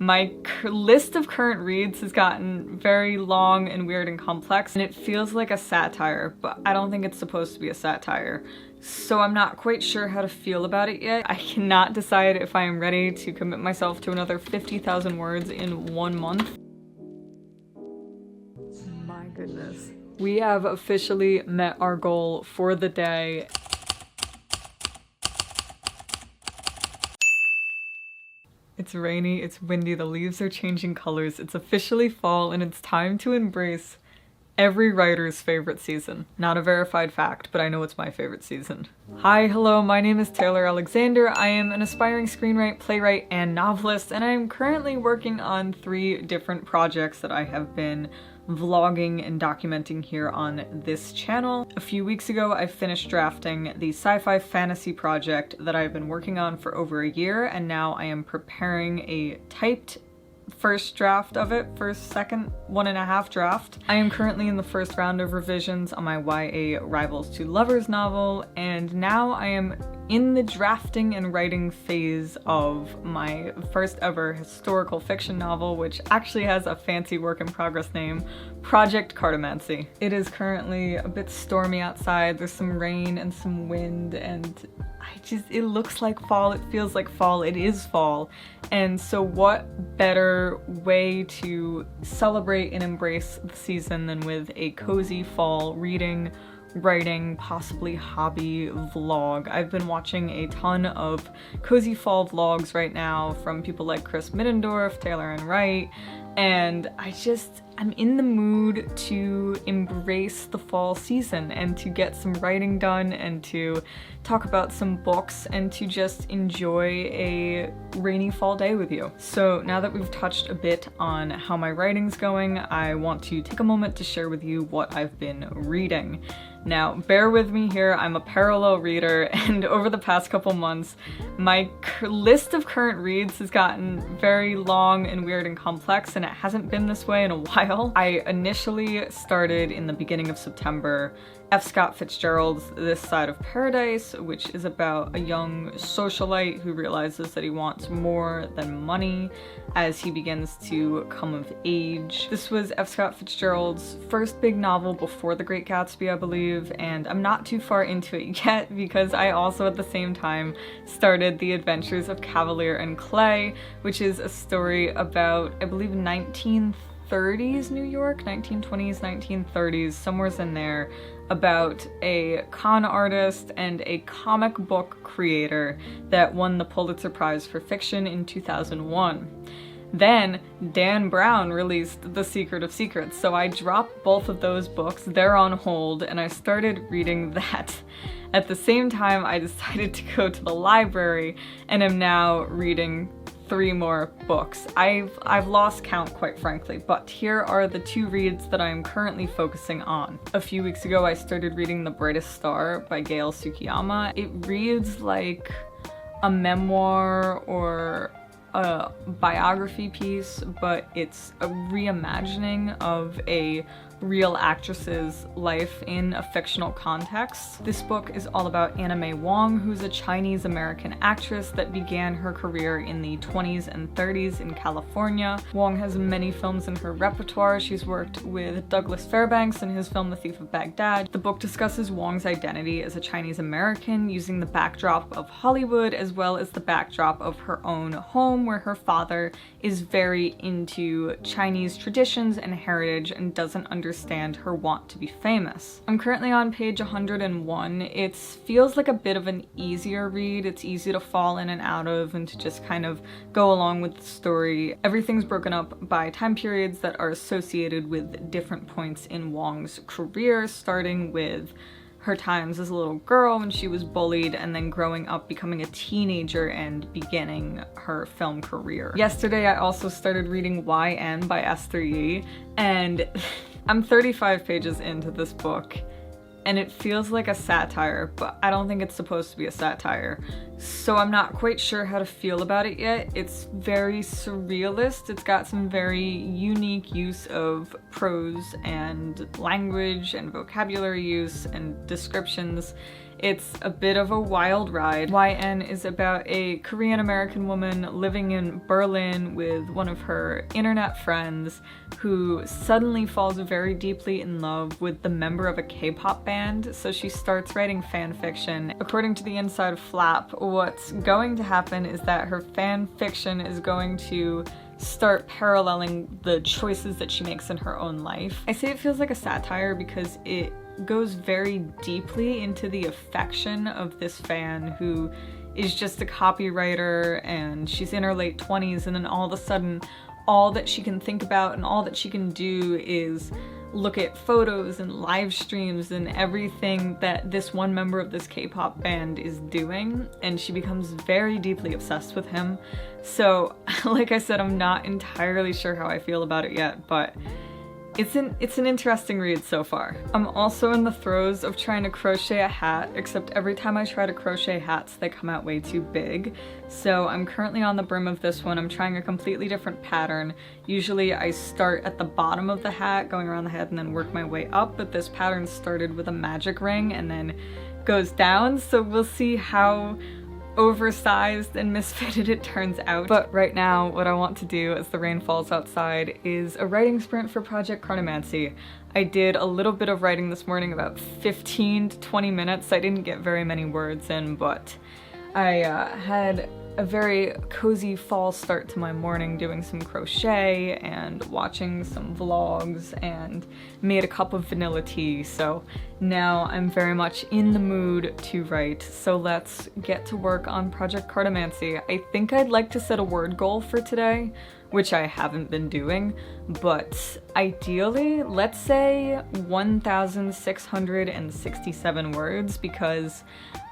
My list of current reads has gotten very long and weird and complex, and it feels like a satire, but I don't think it's supposed to be a satire. So I'm not quite sure how to feel about it yet. I cannot decide if I am ready to commit myself to another 50,000 words in 1 month. My goodness. We have officially met our goal for the day. It's rainy, it's windy, the leaves are changing colors, it's officially fall, and it's time to embrace every writer's favorite season. Not a verified fact, but I know it's my favorite season. Hi, hello, my name is Taylor Alexander. I am an aspiring screenwriter, playwright, and novelist, and I am currently working on 3 different projects that I have been vlogging and documenting here on this channel. A few weeks ago, I finished drafting the sci-fi fantasy project that I've been working on for over a year, and now I am preparing a typed first draft of it, second 1.5 draft. I am currently in the first round of revisions on my YA Rivals to Lovers novel, and now I am in the drafting and writing phase of my first ever historical fiction novel, which actually has a fancy work in progress name, Project Cartomancy. It is currently a bit stormy outside, there's some rain and some wind, and it looks like fall, it feels like fall, it is fall. And so what better way to celebrate and embrace the season than with a cozy fall reading, writing, possibly hobby vlog. I've been watching a ton of cozy fall vlogs right now from people like Chris Middendorf, Taylor and Wright, and I'm in the mood to embrace the fall season and to get some writing done and to talk about some books and to just enjoy a rainy fall day with you. So now that we've touched a bit on how my writing's going, I want to take a moment to share with you what I've been reading. Now, bear with me here, I'm a parallel reader, and over the past couple months, my list of current reads has gotten very long and weird and complex, and it hasn't been this way in a while. I initially started in the beginning of September F. Scott Fitzgerald's This Side of Paradise, which is about a young socialite who realizes that he wants more than money as he begins to come of age. This was F. Scott Fitzgerald's first big novel before The Great Gatsby, I believe, and I'm not too far into it yet because I also at the same time started The Adventures of Cavalier and Clay, which is a story about, I believe, 1930s New York, 1920s, 1930s, somewhere's in there, about a con artist and a comic book creator that won the Pulitzer Prize for Fiction in 2001. Then Dan Brown released The Secret of Secrets, so I dropped both of those books. They're on hold, and I started reading that. At the same time, I decided to go to the library and am now reading 3 more books. I've lost count, quite frankly, but here are the 2 reads that I am currently focusing on. A few weeks ago, I started reading The Brightest Star by Gail Tsukiyama. It reads like a memoir or a biography piece, but it's a reimagining of a real actress's life in a fictional context. This book is all about Anna May Wong, who's a Chinese-American actress that began her career in the 20s and 30s in California. Wong has many films in her repertoire. She's worked with Douglas Fairbanks in his film The Thief of Baghdad. The book discusses Wong's identity as a Chinese-American using the backdrop of Hollywood as well as the backdrop of her own home, where her father is very into Chinese traditions and heritage and doesn't understand her want to be famous. I'm currently on page 101. It feels like a bit of an easier read. It's easy to fall in and out of and to just kind of go along with the story. Everything's broken up by time periods that are associated with different points in Wong's career, starting with her times as a little girl when she was bullied, and then growing up, becoming a teenager, and beginning her film career. Yesterday, I also started reading YN by Esther Yi, and I'm 35 pages into this book, and it feels like a satire, but I don't think it's supposed to be a satire. So I'm not quite sure how to feel about it yet. It's very surrealist. It's got some very unique use of prose and language and vocabulary use and descriptions. It's a bit of a wild ride. YN is about a Korean American woman living in Berlin with one of her internet friends who suddenly falls very deeply in love with the member of a K-pop band, so she starts writing fan fiction. According to the inside of Flap, what's going to happen is that her fan fiction is going to start paralleling the choices that she makes in her own life. I say it feels like a satire because it goes very deeply into the affection of this fan who is just a copywriter, and she's in her late 20s, and then all of a sudden all that she can think about and all that she can do is look at photos and live streams and everything that this one member of this K-pop band is doing, and she becomes very deeply obsessed with him. So like I said, I'm not entirely sure how I feel about it yet, but it's an interesting read so far. I'm also in the throes of trying to crochet a hat, except every time I try to crochet hats, they come out way too big. So I'm currently on the brim of this one. I'm trying a completely different pattern. Usually I start at the bottom of the hat, going around the head, and then work my way up, but this pattern started with a magic ring and then goes down, so we'll see how oversized and misfitted it turns out. But right now, what I want to do as the rain falls outside is a writing sprint for Project Cartomancy. I did a little bit of writing this morning, about 15 to 20 minutes. I didn't get very many words in, but I had a very cozy fall start to my morning, doing some crochet and watching some vlogs and made a cup of vanilla tea. So now I'm very much in the mood to write. So let's get to work on Project Cartomancy. I think I'd like to set a word goal for today, which I haven't been doing, but ideally, let's say 1,667 words, because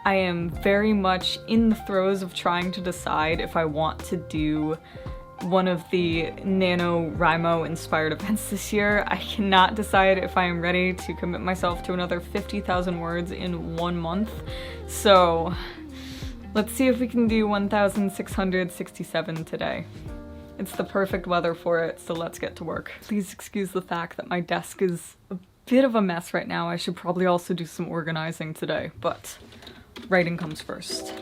I am very much in the throes of trying to decide if I want to do one of the NaNoWriMo inspired events this year. I cannot decide if I am ready to commit myself to another 50,000 words in 1 month. So let's see if we can do 1,667 today. It's the perfect weather for it, so let's get to work. Please excuse the fact that my desk is a bit of a mess right now. I should probably also do some organizing today, but writing comes first.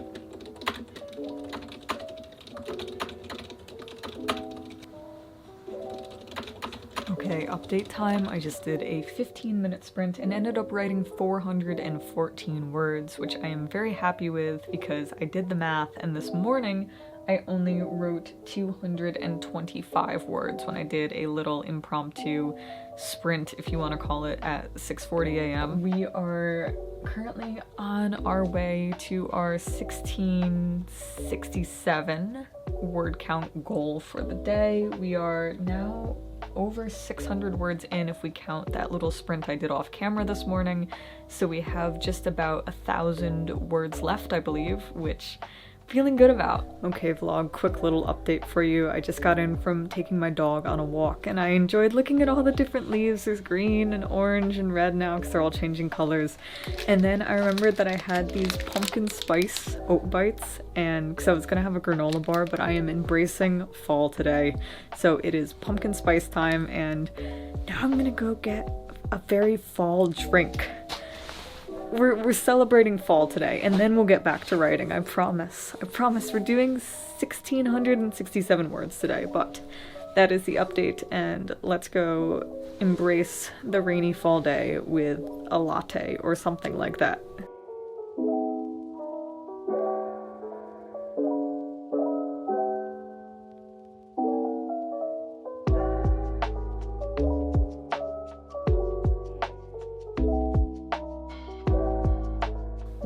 Okay, update time. I just did a 15-minute sprint and ended up writing 414 words, which I am very happy with because I did the math, and this morning I only wrote 225 words when I did a little impromptu sprint, if you want to call it, at 6:40 a.m. We are currently on our way to our 1667 word count goal for the day. We are now over 600 words in if we count that little sprint I did off camera this morning, so we have just about 1,000 words left, I believe, which feeling good about. Okay vlog, quick little update for you. I just got in from taking my dog on a walk and I enjoyed looking at all the different leaves. There's green and orange and red now because they're all changing colors. And then I remembered that I had these pumpkin spice oat bites, and because I was gonna have a granola bar, but I am embracing fall today. So it is pumpkin spice time, and now I'm gonna go get a very fall drink. We're celebrating fall today, and then we'll get back to writing, I promise. I promise. We're doing 1,667 words today, but that is the update, and let's go embrace the rainy fall day with a latte or something like that.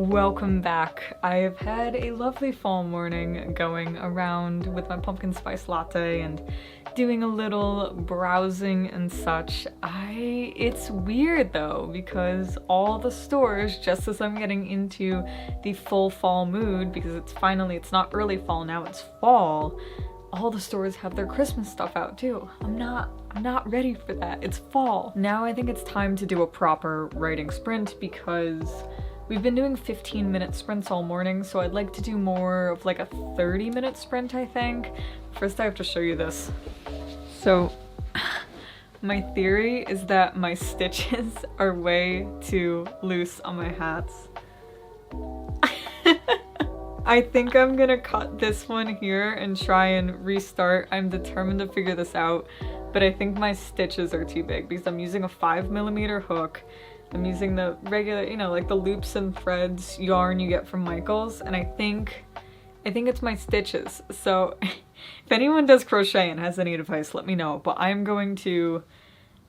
Welcome back. I have had a lovely fall morning going around with my pumpkin spice latte and doing a little browsing and such. It's weird though, because all the stores, just as I'm getting into the full fall mood, because it's not early fall now, it's fall, all the stores have their Christmas stuff out too. I'm not ready for that. It's fall. Now I think it's time to do a proper writing sprint, because we've been doing 15-minute sprints all morning, so I'd like to do more of like a 30-minute sprint, I think. First I have to show you this. So my theory is that my stitches are way too loose on my hats. I think I'm gonna cut this one here and try and restart. I'm determined to figure this out, but I think my stitches are too big because I'm using a 5mm hook. I'm using the regular, you know, like the loops and threads yarn you get from Michaels, and I think it's my stitches. So if anyone does crochet and has any advice, let me know, but I'm going to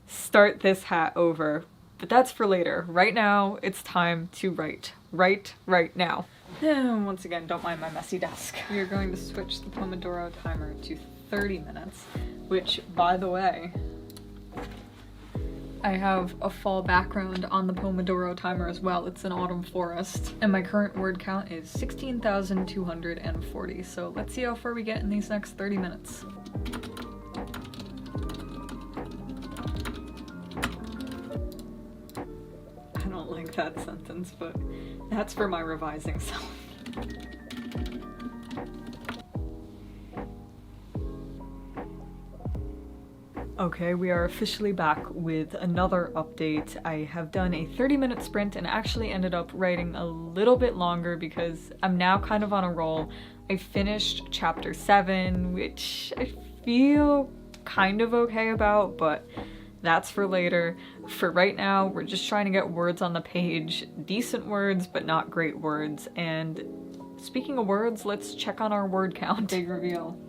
start this hat over, but that's for later. Right now, it's time to write. Right now. And once again, don't mind my messy desk. We are going to switch the Pomodoro timer to 30 minutes, which, by the way, I have a fall background on the Pomodoro timer as well. It's an autumn forest, and my current word count is 16,240. So let's see how far we get in these next 30 minutes. I don't like that sentence, but that's for my revising self. Okay, we are officially back with another update. I have done a 30-minute sprint and actually ended up writing a little bit longer because I'm now kind of on a roll. I finished chapter 7, which I feel kind of okay about, but that's for later. For right now, we're just trying to get words on the page. Decent words, but not great words. And speaking of words, let's check on our word count. Big reveal.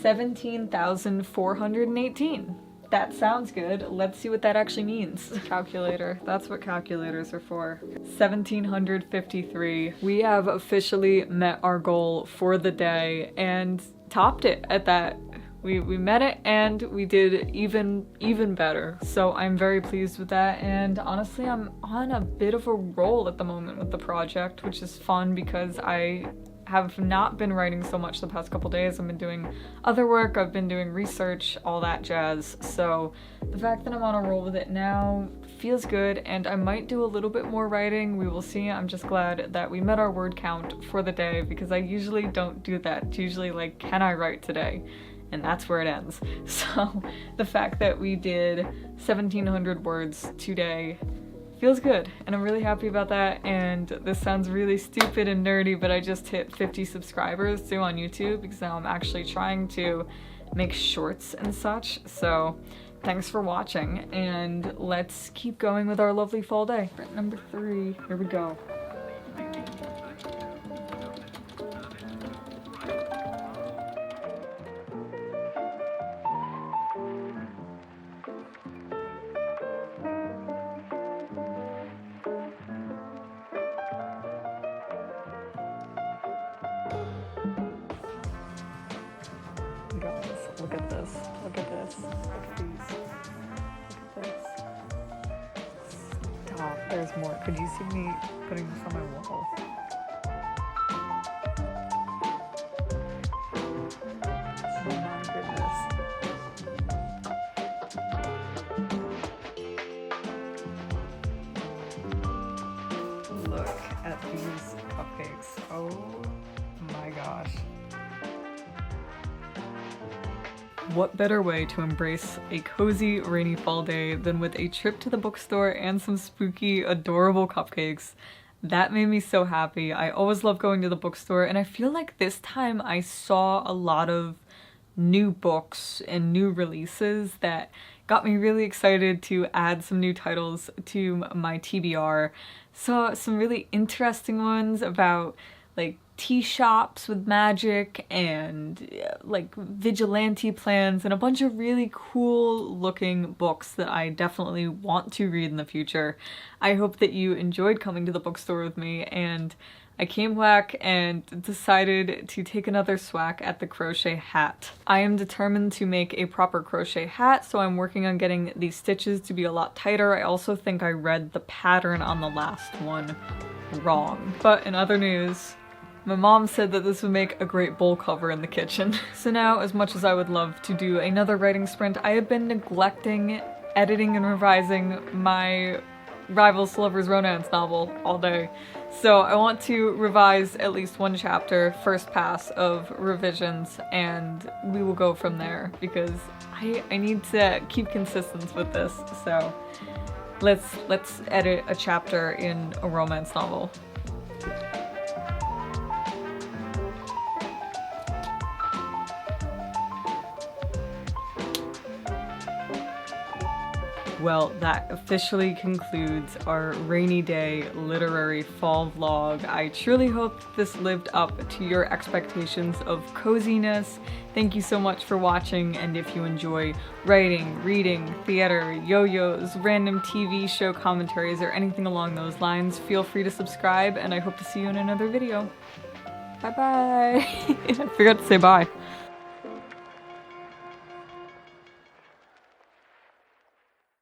17,418. That sounds good. Let's see what that actually means. Calculator. That's what calculators are for. 1,753. We have officially met our goal for the day and topped it at that. We met it and we did even better. So I'm very pleased with that, and honestly I'm on a bit of a roll at the moment with the project, which is fun because I have not been writing so much the past couple days. I've been doing other work, I've been doing research, all that jazz. So the fact that I'm on a roll with it now feels good, and I might do a little bit more writing. We will see. I'm just glad that we met our word count for the day because I usually don't do that. It's usually like, can I write today? And that's where it ends. So the fact that we did 1,700 words today feels good, and I'm really happy about that. And this sounds really stupid and nerdy, but I just hit 50 subscribers too on YouTube because now I'm actually trying to make shorts and such. So thanks for watching, and let's keep going with our lovely fall day. Number 3, here we go. Guys, look at this. Look at this. Look at these. Look at this. Stop. There's more. Could you see me putting this on my wall? Oh my goodness. Look at these cupcakes. Oh my gosh. What better way to embrace a cozy rainy fall day than with a trip to the bookstore and some spooky, adorable cupcakes. That made me so happy. I always love going to the bookstore, and I feel like this time I saw a lot of new books and new releases that got me really excited to add some new titles to my TBR. Saw some really interesting ones about like tea shops with magic and like vigilante plans, and a bunch of really cool looking books that I definitely want to read in the future. I hope that you enjoyed coming to the bookstore with me, and I came back and decided to take another swack at the crochet hat. I am determined to make a proper crochet hat, so I'm working on getting these stitches to be a lot tighter. I also think I read the pattern on the last one wrong. But in other news, my mom said that this would make a great bowl cover in the kitchen. So now, as much as I would love to do another writing sprint, I have been neglecting editing and revising my Rivals Lovers Romance novel all day. So I want to revise at least one chapter, first pass of revisions, and we will go from there because I need to keep consistency with this. So let's edit a chapter in a romance novel. Well, that officially concludes our rainy day literary fall vlog. I truly hope this lived up to your expectations of coziness. Thank you so much for watching, and if you enjoy writing, reading, theater, yo-yos, random TV show commentaries, or anything along those lines, feel free to subscribe, and I hope to see you in another video. Bye bye! I forgot to say bye.